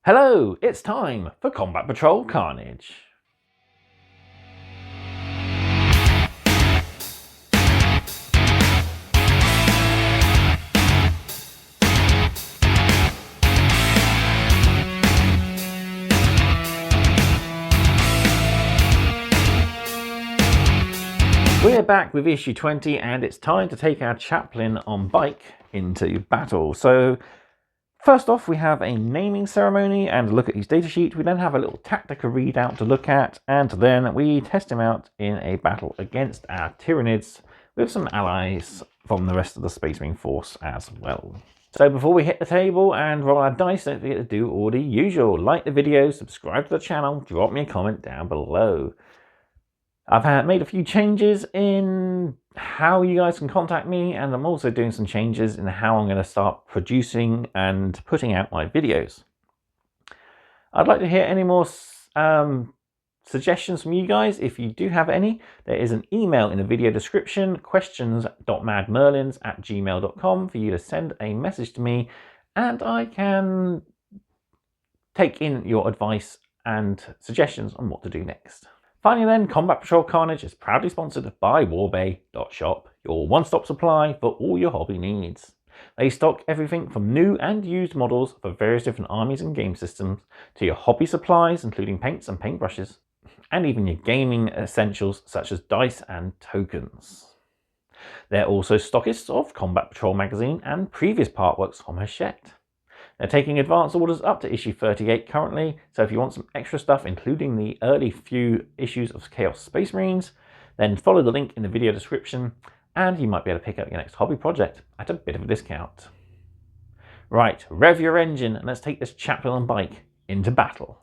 Hello, it's time for Combat Patrol Carnage. We're back with issue 20 and it's time to take our Chaplain on bike into battle. So first off, we have a naming ceremony and a look at his datasheet. We then have a little tactica readout to look at, and then we test him out in a battle against our Tyranids with some allies from the rest of the Space Marine force as well. So before we hit the table and roll our dice, don't forget to do all the usual. Like the video, subscribe to the channel, drop me a comment down below. I've made a few changes in how you guys can contact me, and I'm also doing some changes in how I'm going to start producing and putting out my videos. I'd like to hear any more suggestions from you guys. If you do have any, there is an email in the video description, questions.madmerlins@gmail.com, for you to send a message to me, and I can take in your advice and suggestions on what to do next. Finally then, Combat Patrol Carnage is proudly sponsored by warbay.shop, your one-stop supply for all your hobby needs. They stock everything from new and used models for various different armies and game systems, to your hobby supplies including paints and paintbrushes, and even your gaming essentials such as dice and tokens. They're also stockists of Combat Patrol magazine and previous partworks from Hachette. They're taking advance orders up to issue 38 currently, so if you want some extra stuff, including the early few issues of Chaos Space Marines, then follow the link in the video description, and you might be able to pick up your next hobby project at a bit of a discount. Right, rev your engine, and let's take this Chaplain on bike into battle.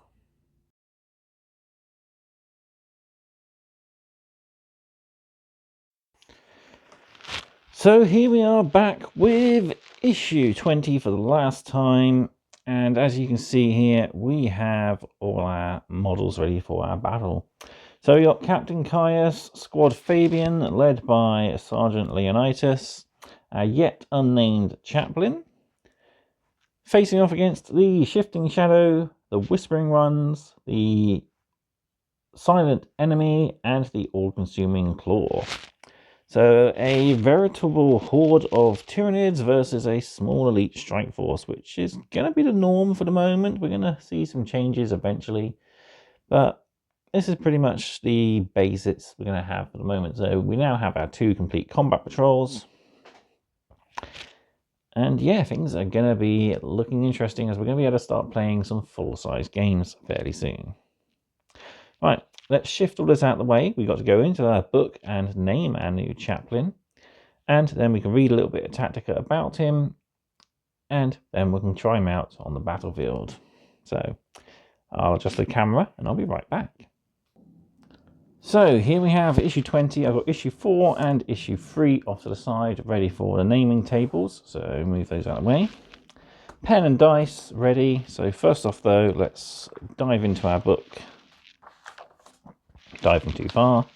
So here we are back with issue 20 for the last time, and as you can see here, we have all our models ready for our battle. So we got Captain Caius, Squad Fabian, led by Sergeant Leonidas, a yet unnamed Chaplain, facing off against the Shifting Shadow, the Whispering Ones, the Silent Enemy, and the All-Consuming Claw. So a veritable horde of Tyranids versus a small elite strike force, which is going to be the norm for the moment. We're going to see some changes eventually, but this is pretty much the basics we're going to have for the moment. So we now have our 2 complete combat patrols. And yeah, things are going to be looking interesting as we're going to be able to start playing some full-size games fairly soon. Right, let's shift all this out of the way. We've got to go into our book and name our new Chaplain. And then we can read a little bit of Tactica about him. And then we can try him out on the battlefield. So I'll adjust the camera and I'll be right back. So here we have issue 20. I've got issue 4 and issue 3 off to the side, ready for the naming tables. So move those out of the way. Pen and dice ready. So first off though, let's dive into our book. Diving too far,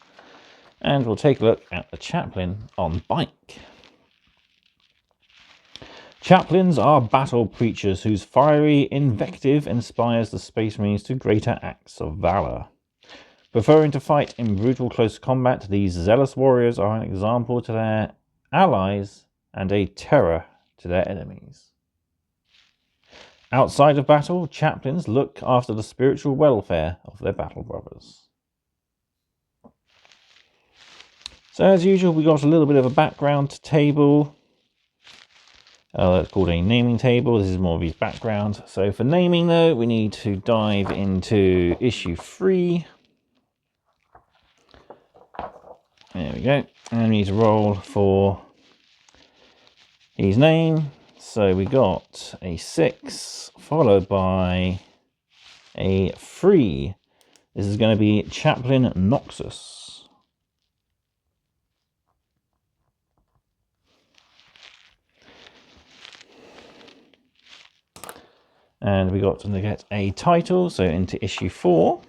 and we'll take a look at the Chaplain on bike. Chaplains are battle preachers whose fiery invective inspires the Space Marines to greater acts of valor. Preferring to fight in brutal close combat, these zealous warriors are an example to their allies and a terror to their enemies. Outside of battle, chaplains look after the spiritual welfare of their battle brothers. So as usual, we got a little bit of a background table. That's called a naming table. This is more of his background. So for naming though, we need to dive into issue 3. There we go. And we need to roll for his name. So we got a 6 followed by a 3. This is going to be Chaplain Noxus. And we got to get a title, so into issue 4.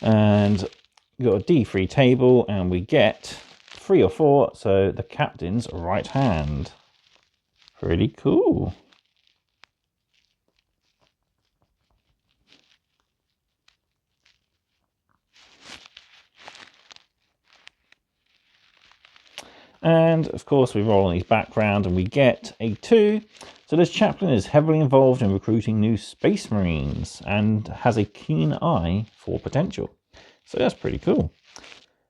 And we got a D3 table, and we get 3 or 4, so the captain's right hand. Pretty cool. And of course we roll on his background and we get a 2. So this chaplain is heavily involved in recruiting new space marines and has a keen eye for potential. So that's pretty cool.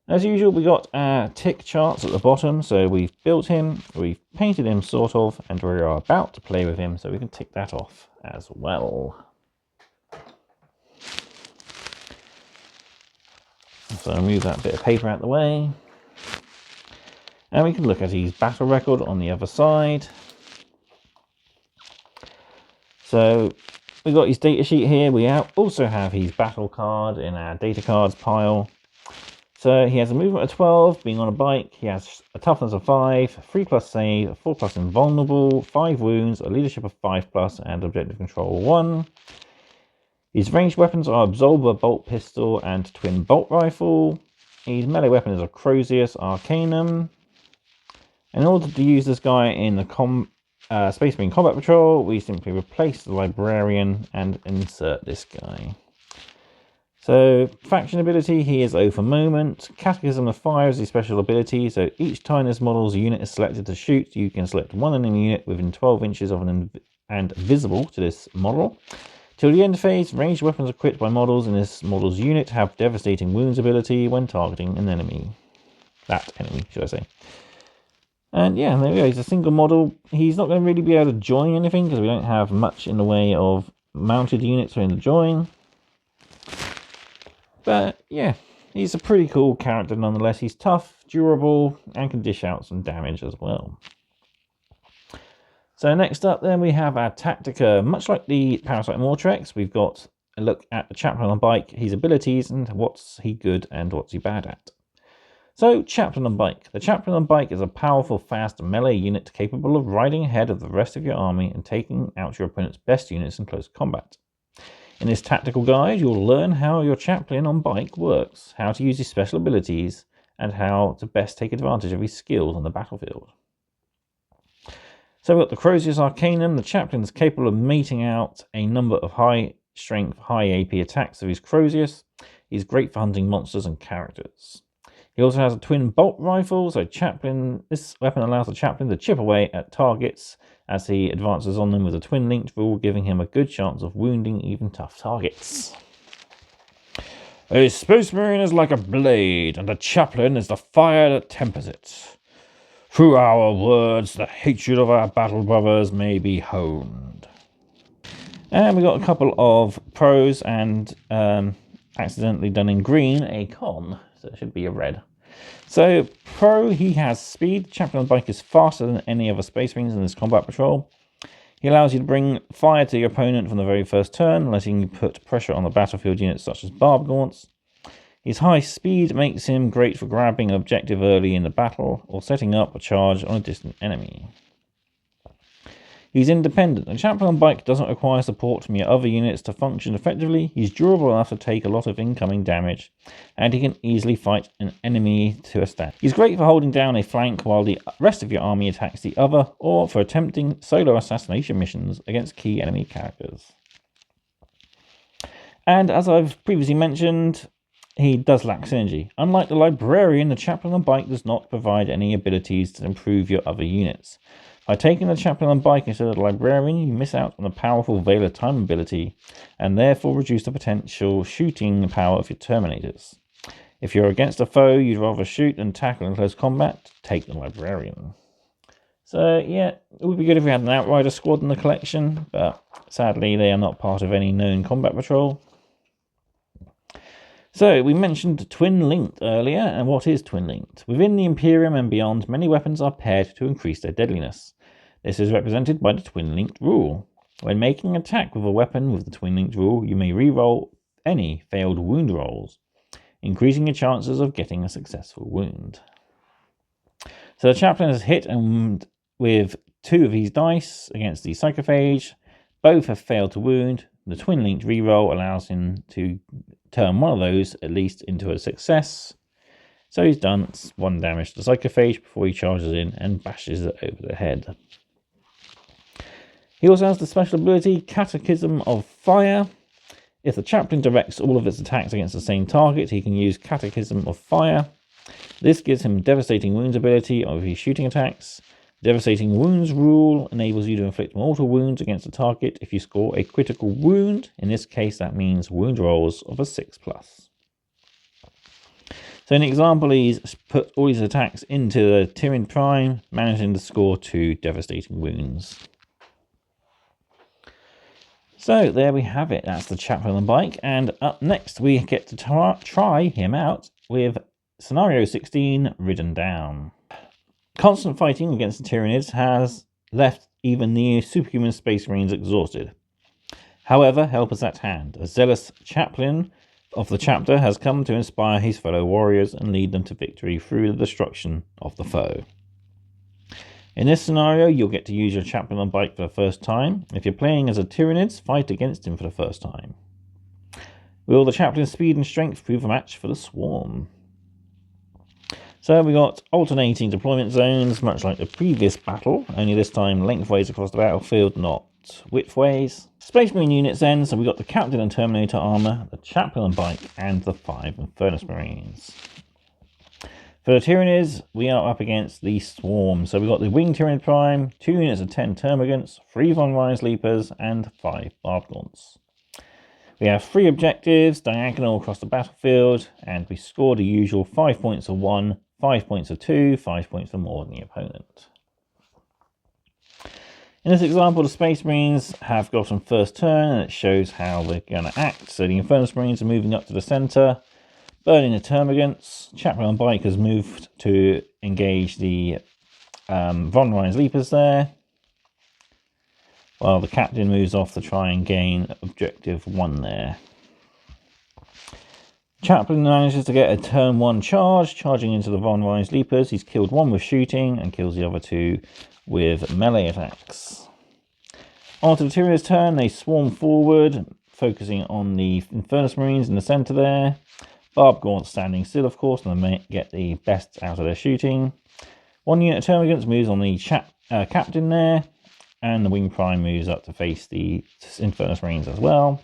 As usual, we got our tick charts at the bottom. So we've built him, we've painted him sort of, and we are about to play with him. So we can tick that off as well. So I'll move that bit of paper out of the way. And we can look at his battle record on the other side. So we've got his data sheet here. We also have his battle card in our data cards pile. So he has a movement of 12, being on a bike. He has a toughness of 5, 3+ save, 4+ invulnerable, 5 wounds, a leadership of 5+, and objective control 1. His ranged weapons are Absolver bolt pistol and twin bolt rifle. His melee weapon is a Crozius Arcanum. In order to use this guy in the Space Marine Combat Patrol, we simply replace the Librarian and insert this guy. So, faction ability, he is O for Moment. Catechism of Fire is his special ability, so each time this model's unit is selected to shoot, you can select one enemy unit within 12 inches of and visible to this model. Till the end phase, ranged weapons equipped by models in this model's unit have devastating wounds ability when targeting an enemy. That enemy, should I say. And yeah, there we go. He's a single model. He's not going to really be able to join anything because we don't have much in the way of mounted units for him to join. But yeah, he's a pretty cool character nonetheless. He's tough, durable, and can dish out some damage as well. So next up then we have our Tactica. Much like the Parasite Mortrex, we've got a look at the Chaplain on bike, his abilities, and what's he good and what's he bad at. So, Chaplain on bike. The Chaplain on bike is a powerful, fast melee unit capable of riding ahead of the rest of your army and taking out your opponent's best units in close combat. In this tactical guide, you'll learn how your Chaplain on bike works, how to use his special abilities, and how to best take advantage of his skills on the battlefield. So we've got the Crozius Arcanum. The Chaplain is capable of meting out a number of high-strength, high-AP attacks of his Crozius. He's great for hunting monsters and characters. He also has a twin bolt rifle, so this weapon allows the Chaplain to chip away at targets as he advances on them with a twin linked rule, giving him a good chance of wounding even tough targets. A Space Marine is like a blade, and a Chaplain is the fire that tempers it. Through our words, the hatred of our battle brothers may be honed. And we got a couple of pros and accidentally done in green, a con. So it should be a red. So, pro, he has speed. Chaplain on bike is faster than any other Space Marines in this combat patrol. He allows you to bring fire to your opponent from the very first turn, letting you put pressure on the battlefield units such as barb gaunts. His high speed makes him great for grabbing an objective early in the battle or setting up a charge on a distant enemy. He's independent. The Chaplain on bike doesn't require support from your other units to function effectively. He's durable enough to take a lot of incoming damage, and he can easily fight an enemy to a stand. He's great for holding down a flank while the rest of your army attacks the other, or for attempting solo assassination missions against key enemy characters. And as I've previously mentioned, he does lack synergy. Unlike the Librarian, the Chaplain on bike does not provide any abilities to improve your other units. By taking the Chaplain on bike instead of the Librarian, you miss out on the powerful Veil of Time ability, and therefore reduce the potential shooting power of your Terminators. If you're against a foe you'd rather shoot than tackle in close combat, take the Librarian. So yeah, it would be good if we had an Outrider squad in the collection, but sadly they are not part of any known combat patrol. So, we mentioned Twin Linked earlier, and what is Twin Linked? Within the Imperium and beyond, many weapons are paired to increase their deadliness. This is represented by the Twin Linked rule. When making an attack with a weapon with the Twin Linked rule, you may re-roll any failed wound rolls, increasing your chances of getting a successful wound. So the Chaplain has hit and with 2 of his dice against the Psychophage. Both have failed to wound. The Twin Linked re-roll allows him to turn one of those at least into a success. So he's done 1 damage to the Psychophage before he charges in and bashes it over the head. He also has the special ability Catechism of Fire. If the Chaplain directs all of its attacks against the same target, he can use Catechism of Fire. This gives him Devastating Wounds ability of his shooting attacks. Devastating Wounds rule enables you to inflict mortal wounds against a target if you score a critical wound. In this case, that means wound rolls of a 6+. So in example, he's put all his attacks into the Tyranid Prime, managing to score 2 devastating wounds. So there we have it. That's the Chaplain on bike. And up next, we get to try him out with Scenario 16, Ridden Down. Constant fighting against the Tyranids has left even the superhuman Space Marines exhausted. However, help is at hand. A zealous Chaplain of the chapter has come to inspire his fellow warriors and lead them to victory through the destruction of the foe. In this scenario, you'll get to use your Chaplain on bike for the first time. If you're playing as a Tyranids, fight against him for the first time. Will the Chaplain's speed and strength prove a match for the Swarm? So we got alternating deployment zones, much like the previous battle, only this time lengthways across the battlefield, not widthways. Space Marine units then, so we got the Captain and Terminator armor, the Chaplain on bike, and the 5 Infernus Marines. For the Tyranids, we are up against the Swarm. So we got the Winged Tyranid Prime, 2 units of 10 Termagants, 3 Von Rhys Leapers, and 5 Barbed Gaunts. We have 3 objectives, diagonal across the battlefield, and we score the usual 5 points of 1, 5 points of 2, 5 points for more than the opponent. In this example, the Space Marines have gotten first turn, and it shows how they're going to act. So the Infernus Marines are moving up to the centre, burning the Termagants. Chaplain on bike has moved to engage the Von Rhys Leapers there, while the Captain moves off to try and gain objective 1 there. Chaplain manages to get a turn 1 charge, charging into the Von Rhys Leapers. He's killed 1 with shooting and kills the other 2 with melee attacks. On to the Tyranids' turn, they swarm forward, focusing on the Infernus Marines in the centre there. Barbed Gaunt standing still, of course, and they get the best out of their shooting. 1 unit of Termagants moves on the Captain there, and the Wing Prime moves up to face the Infernus Marines as well.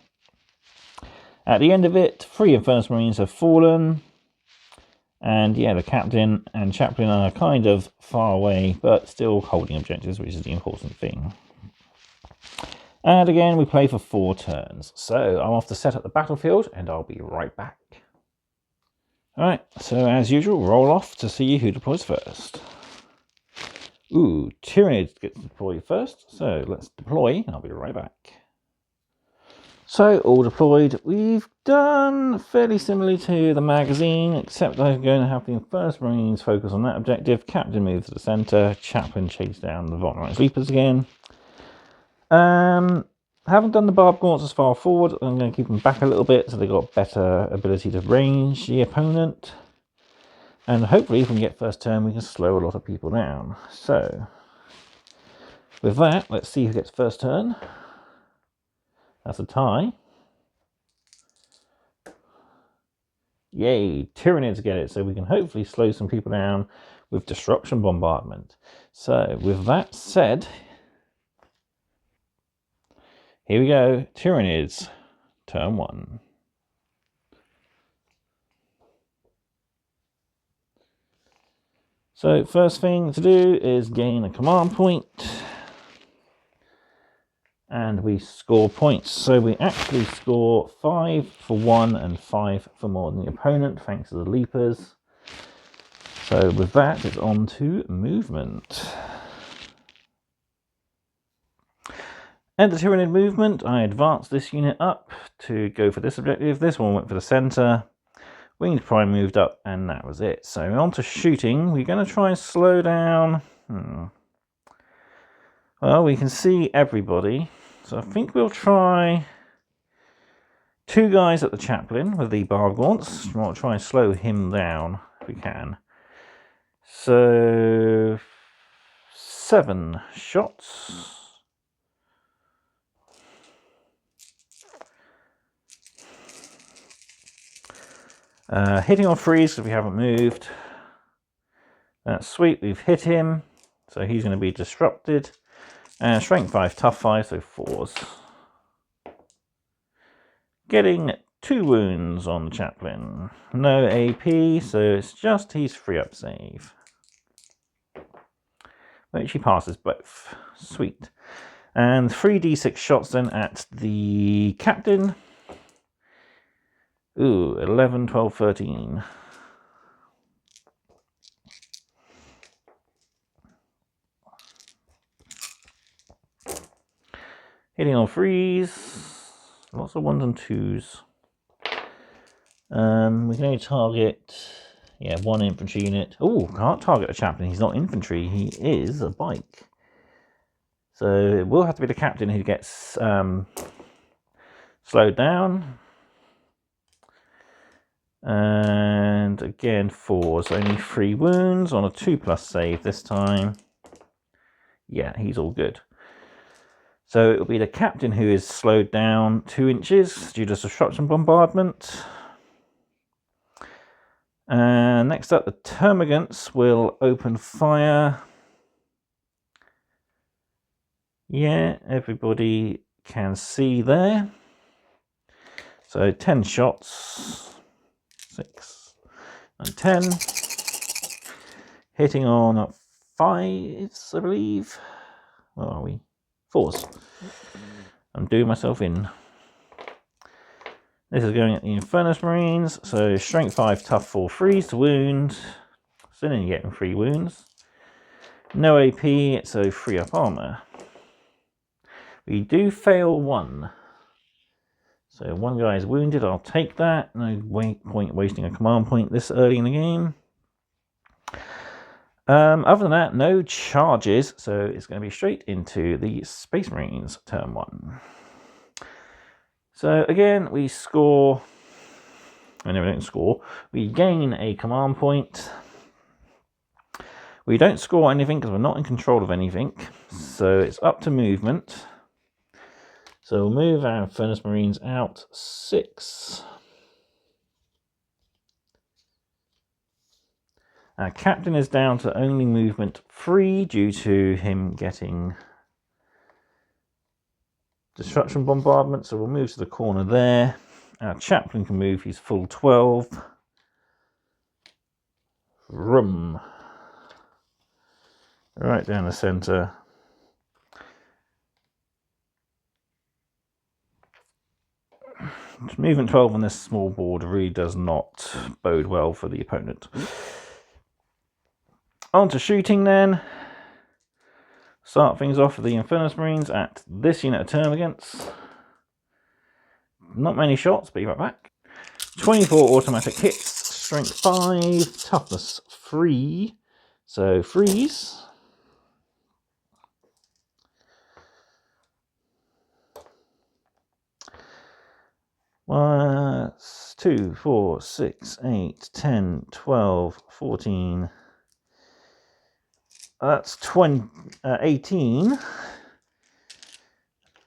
At the end of it, 3 Infernus Marines have fallen, and yeah, the Captain and Chaplain are kind of far away, but still holding objectives, which is the important thing. And again, we play for 4 turns. So I'm off to set up the battlefield, and I'll be right back. Alright, so as usual, roll off to see who deploys first. Ooh, Tyranids gets deployed first, so let's deploy, and I'll be right back. So, all deployed. We've done fairly similarly to the magazine, except I'm going to have the Infernus Marines focus on that objective. Captain moves to the centre. Chaplain chase down the Von Rhys Leapers again. Haven't done the Barbed Gaunts as far forward. I'm going to keep them back a little bit so they've got better ability to range the opponent. And hopefully, if we can get first turn, we can slow a lot of people down. So, with that, let's see who gets first turn. That's a tie. Yay, Tyranids get it, so we can hopefully slow some people down with Disruption Bombardment. So, with that said, here we go, Tyranids, turn 1. So, first thing to do is gain a command point. And we score points. So we actually score 5 for 1 and 5 for more than the opponent, thanks to the Leapers. So with that, it's on to movement. At the Tyranid movement, I advanced this unit up to go for this objective. This one went for the centre. Winged Prime moved up, and that was it. So on to shooting. We're going to try and slow down. Well, we can see everybody. So I think we'll try 2 guys at the Chaplain with the Barbed Gaunts. We'll try and slow him down if we can. So 7 shots. Hitting on freeze because we haven't moved. That's sweet, we've hit him. So he's going to be disrupted. And strength 5, tough 5, so 4s. Getting 2 wounds on the Chaplain. No AP, so it's just his free up save. Which he passes both. Sweet. And 3d6 shots then at the Captain. Ooh, 11, 12, 13. Hitting on freeze. Lots of 1s and 2s. We can only target, 1 infantry unit. Oh, can't target a Chaplain. He's not infantry. He is a bike. So it will have to be the Captain who gets slowed down. And again, 4s. Only 3 wounds on a 2+ save this time. Yeah, he's all good. So it will be the Captain who is slowed down 2 inches due to disruption bombardment. And next up, the Termagants will open fire. Yeah, everybody can see there. So 10 shots, 6 and 10. Hitting on 5s, I believe. Where are we? 4s. I'm doing myself in. This is going at the Infernus Marines. So strength 5, tough 4, freeze to wound. So then you're getting 3 wounds. No AP, so free up armor. We do fail 1. So 1 guy is wounded, I'll take that. No point wasting a command point this early in the game. Other than that, no charges, so it's going to be straight into the Space Marines turn 1. So again, we score. I never don't score. We gain a command point. We don't score anything because we're not in control of anything. So it's up to movement. So we'll move our Infernus Marines out 6. Our Captain is down to only movement 3 due to him getting Destruction bombardment, so we'll move to the corner there. Our Chaplain can move his full 12. Room. Right down the centre. Movement 12 on this small board really does not bode well for the opponent. On to shooting then. Start things off with the Infernus Marines at this unit of Termagants. Not many shots, but you're back. 24 automatic hits, strength 5, toughness 3. So freeze. One, 2, 4, 6, 8, 10, 12, 14. That's 18.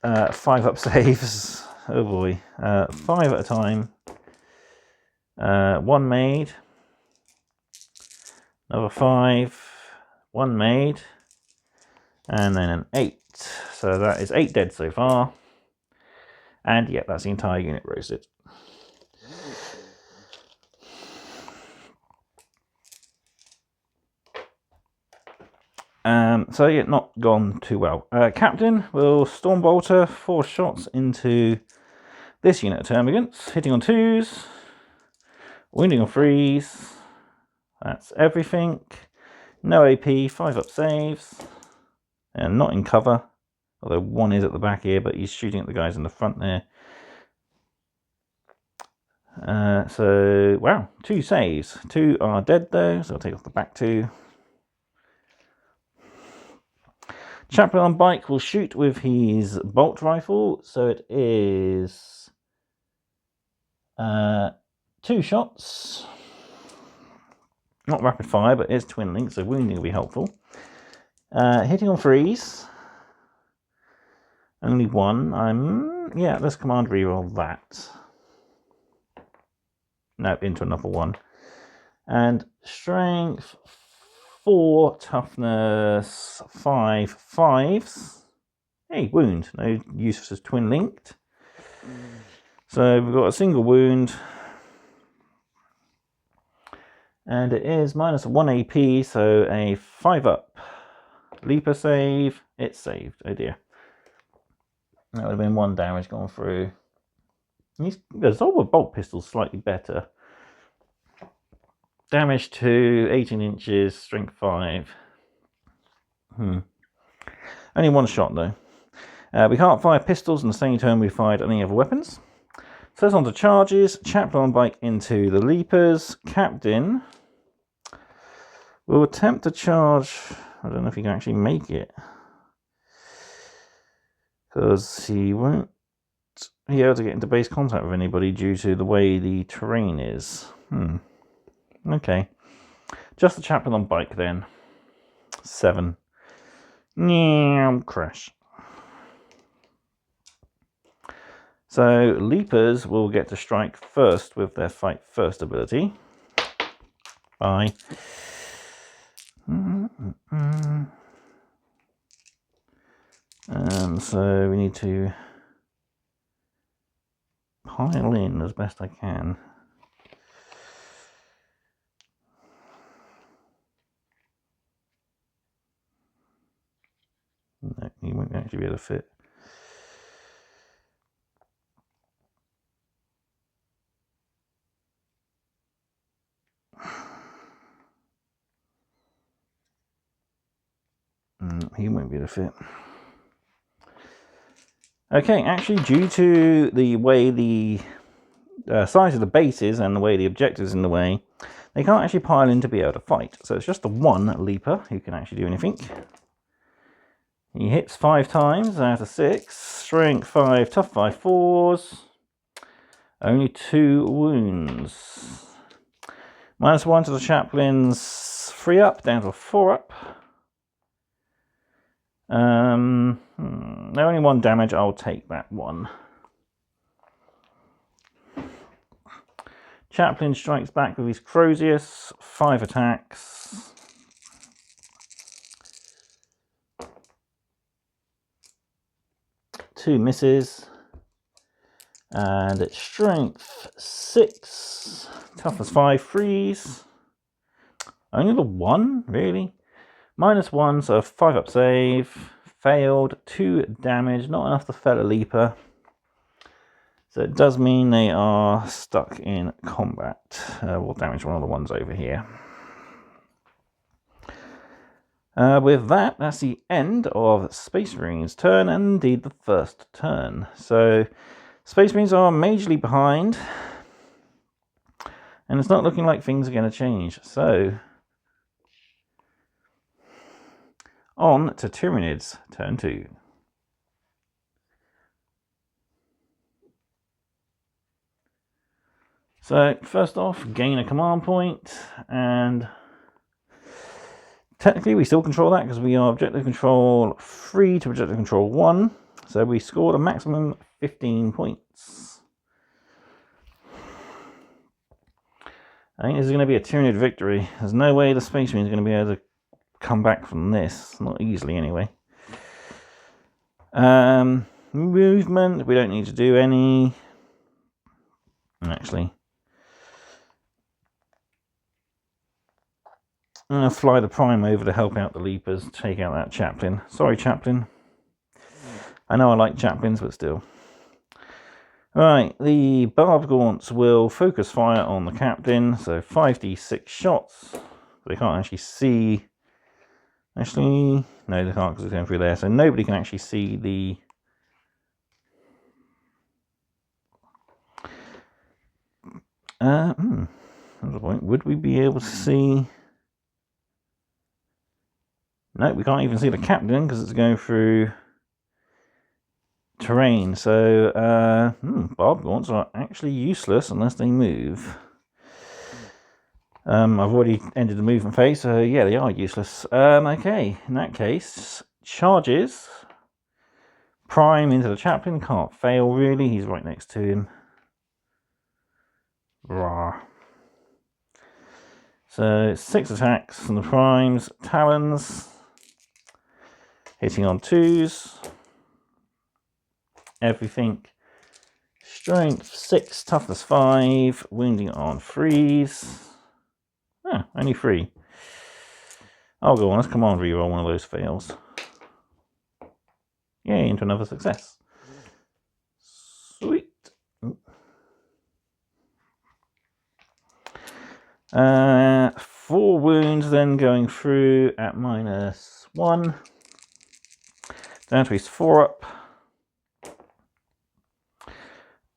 5 up saves. Oh boy. 5 at a time. 1 made. Another 5. 1 made. And then an 8. So that is 8 dead so far. And yeah, that's the entire unit roasted. So yeah, not gone too well. Captain will Stormbolter 4 shots into this unit of Termagants, hitting on 2s, wounding on 3s. That's everything. No AP, 5 up saves, and not in cover. Although 1 is at the back here, but he's shooting at the guys in the front there. So wow, 2 saves. 2 are dead though, so I'll take off the back 2. Chaplain on bike will shoot with his bolt rifle, so it is 2 shots. Not rapid fire, but it's twin link, so wounding will be helpful. Hitting on 3s. Only 1. Yeah, let's command reroll that. No, into another one. And strength 4, toughness 5, 5s. Hey, wound. No use as twin linked. So we've got a single wound. And it is minus 1 AP, so a 5 up. Leaper save. It's saved. Oh dear. That would have been 1 damage gone through. The Zolber bolt pistol's slightly better. Damage 2, 18 inches, strength 5. Only 1 shot though. We can't fire pistols in the same turn we fired any other weapons. So it's on to charges. Chaplain on bike into the Leapers. Captain will attempt to charge. I don't know if he can actually make it, because he won't be able to get into base contact with anybody due to the way the terrain is. Okay. Just the Chaplain on bike then. 7. Crash. So Leapers will get to strike first with their fight first ability. Bye. So we need to pile in as best I can. No, he won't actually be able to fit. He won't be able to fit. Okay, actually, due to the way the size of the base is and the way the objective's in the way, they can't actually pile in to be able to fight. So it's just the 1 Leaper who can actually do anything. He hits 5 times out of 6. Strength 5, tough 5, 4s. Only 2 wounds. Minus 1 to the Chaplain's 3 up, down to a 4 up. No, only 1 damage. I'll take that 1. Chaplain strikes back with his Crozius. 5 attacks. Two misses. And it's strength 6. Toughness 5, freeze. Only the 1, really? Minus 1, so 5 up save. Failed. 2 damage, not enough to fell a Leaper. So it does mean they are stuck in combat. We'll damage one of the ones over here. With that, that's the end of Space Marine's turn, and indeed the first turn. So Space Marines are majorly behind, and it's not looking like things are going to change. So on to Tyranids, turn 2. So first off, gain a command point, and technically we still control that because we are objective control 3 to objective control 1. So we scored a maximum 15 points. I think this is going to be a Tyranid victory. There's no way the Space Marine is going to be able to come back from this. Not easily, anyway. Movement, we don't need to do any. Actually, I'm going to fly the Prime over to help out the Leapers, take out that Chaplain. Sorry, Chaplain. I know I like Chaplains, but still. Right, the Barbed Gaunts will focus fire on the Captain, so 5d6 shots. They can't actually see. Actually, no, they can't because it's going through there, so nobody can actually see the. That's the point. Would we be able to see? No, we can't even see the Captain because it's going through terrain. So, Barbed Gaunts are actually useless unless they move. I've already ended the movement phase, so yeah, they are useless. Okay, in that case, charges. Prime into the Chaplain, can't fail really, he's right next to him. Rah. So 6 attacks from the primes, talons, hitting on 2s, everything. Strength 6, toughness 5, wounding on 3s. Oh, only 3. Oh, go on, let's come on, reroll one of those fails. Yay, into another success. Sweet. 4 wounds then going through at -1. Down to his 4 up.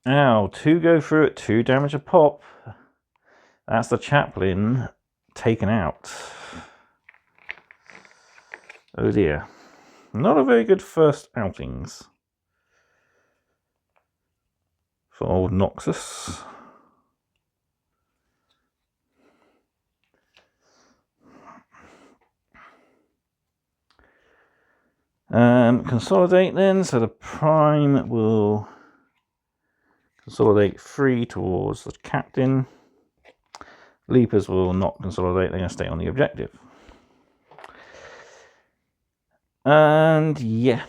Ow, 2 go through at 2 damage a pop. That's the Chaplain taken out. Oh dear. Not a very good first outings for old Noxus. Consolidate then, so the prime will consolidate 3 towards the captain. Leapers will not consolidate, they're going to stay on the objective. And yeah.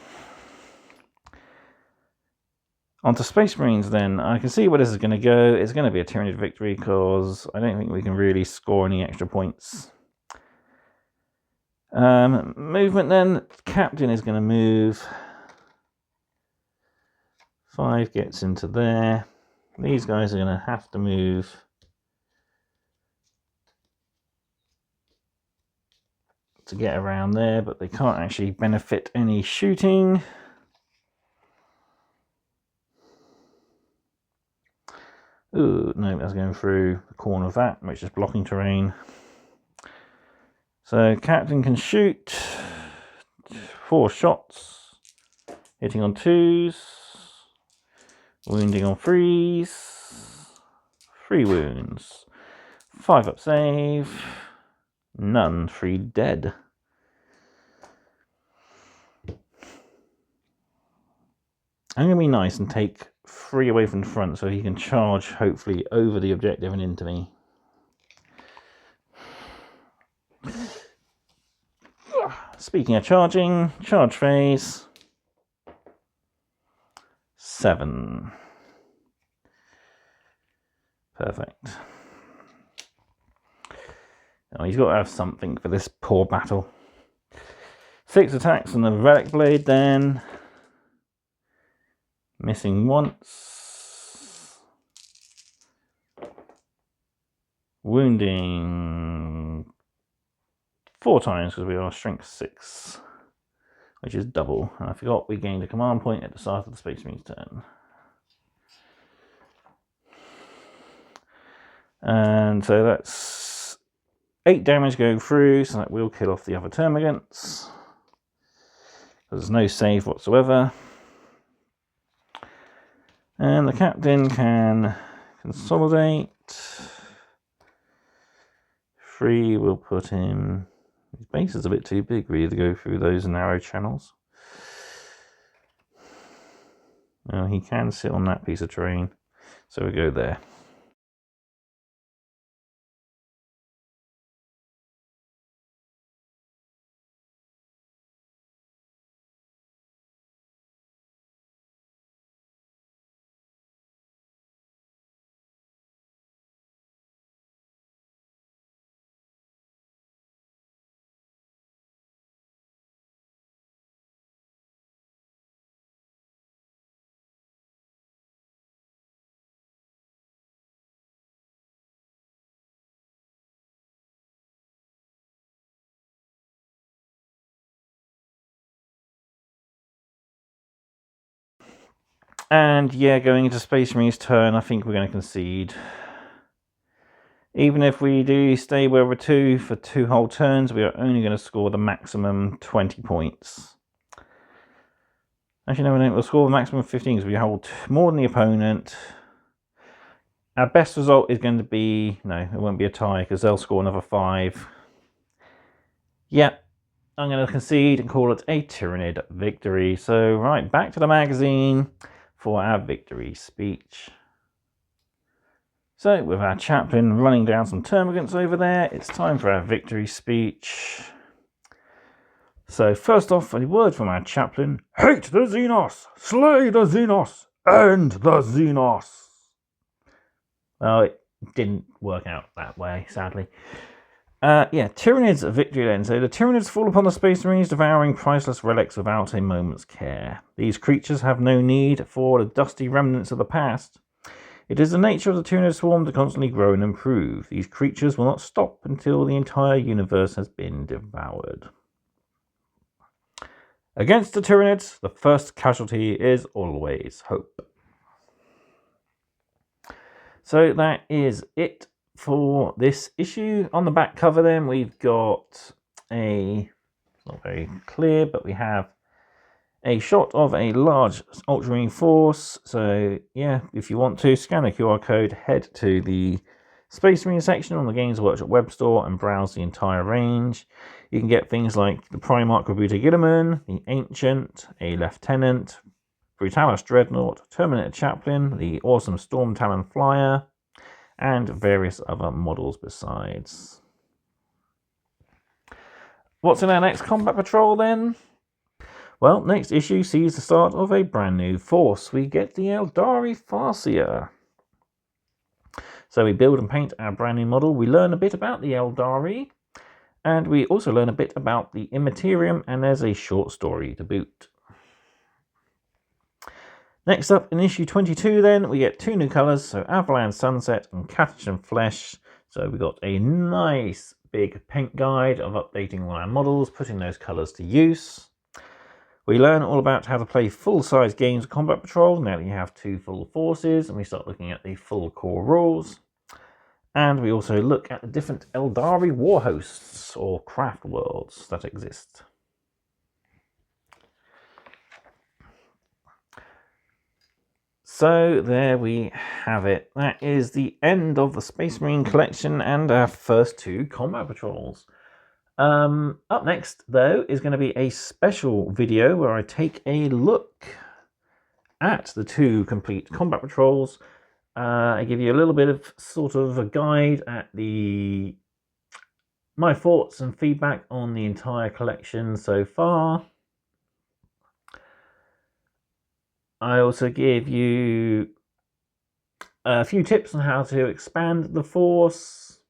Onto Space Marines then. I can see where this is going to go. It's going to be a Tyranid victory because I don't think we can really score any extra points. Movement then. Captain is going to move. 5 gets into there. These guys are going to have to move. To get around there, but they can't actually benefit any shooting. Ooh, no, that's going through the corner of that, which is blocking terrain. So Captain can shoot 4 shots, hitting on 2s, wounding on 3s, 3 wounds, 5 up save, none, 3 dead. I'm going to be nice and take 3 away from the front so he can charge, hopefully, over the objective and into me. Speaking of charging, charge phase. 7. Perfect. Oh, he's got to have something for this poor battle. 6 attacks on the Relic Blade then. Missing once. Wounding 4 times because we are strength 6, which is double. And I forgot we gained a command point at the start of the Space Marine's turn. And so that's 8 damage going through, so that will kill off the other termagants. There's no save whatsoever. And the captain can consolidate. 3 will put him... His base is a bit too big really to go through those narrow channels. He can sit on that piece of terrain, so we go there. And yeah, going into Space Marine's turn, I think we're going to concede. Even if we do stay where we're 2 for 2 whole turns, we are only going to score the maximum 20 points. Actually, no, we don't. We'll score the maximum 15 because we hold more than the opponent. Our best result is going to be... No, it won't be a tie because they'll score another 5. Yep. I'm going to concede and call it a Tyranid victory. So, right, back to the magazine for our victory speech. So, with our chaplain running down some termagants over there, it's time for our victory speech. So, first off, a word from our chaplain. Hate the Xenos! Slay the Xenos! End the Xenos! Well, it didn't work out that way, sadly. Tyranids victory then. So the Tyranids fall upon the Space Marines, devouring priceless relics without a moment's care. These creatures have no need for the dusty remnants of the past. It is the nature of the Tyranid swarm to constantly grow and improve. These creatures will not stop until the entire universe has been devoured. Against the Tyranids, the first casualty is always hope. So that is it for this issue. On the back cover then, we've got it's not very clear, but we have a shot of a large Ultramarine force. So yeah, if you want to scan the QR code, head to the Space Marine section on the Games Workshop web store and browse the entire range. You can get things like the Primarch Rebuta Gilliman, the Ancient, a Lieutenant, Brutalis Dreadnought, Terminator Chaplain, the awesome Storm Talon Flyer, and various other models besides. What's in our next combat patrol then? Well, next issue sees the start of a brand new force. We get the Eldari Farseer. So we build and paint our brand new model. We learn a bit about the Eldari, and we also learn a bit about the Immaterium, and there's a short story to boot. Next up, in issue 22 then, we get two new colours, so Avalan Sunset and Catachan Flesh. So we got a nice big paint guide of updating all our models, putting those colours to use. We learn all about how to play full-size games of Combat Patrol, now that you have two full forces, and we start looking at the full core rules. And we also look at the different Eldari war hosts, or craft worlds, that exist. So there we have it. That is the end of the Space Marine collection and our first two Combat Patrols. Up next, though, is going to be a special video where I take a look at the two complete Combat Patrols. I give you a little bit of sort of a guide at my thoughts and feedback on the entire collection so far. I also give you a few tips on how to expand the force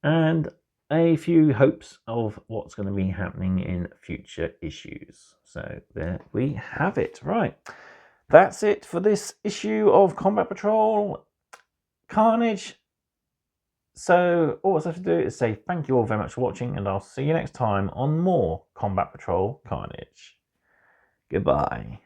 and a few hopes of what's going to be happening in future issues. So there we have it. Right, that's it for this issue of Combat Patrol Carnage. So all I have to do is say thank you all very much for watching, and I'll see you next time on more Combat Patrol Carnage. Goodbye.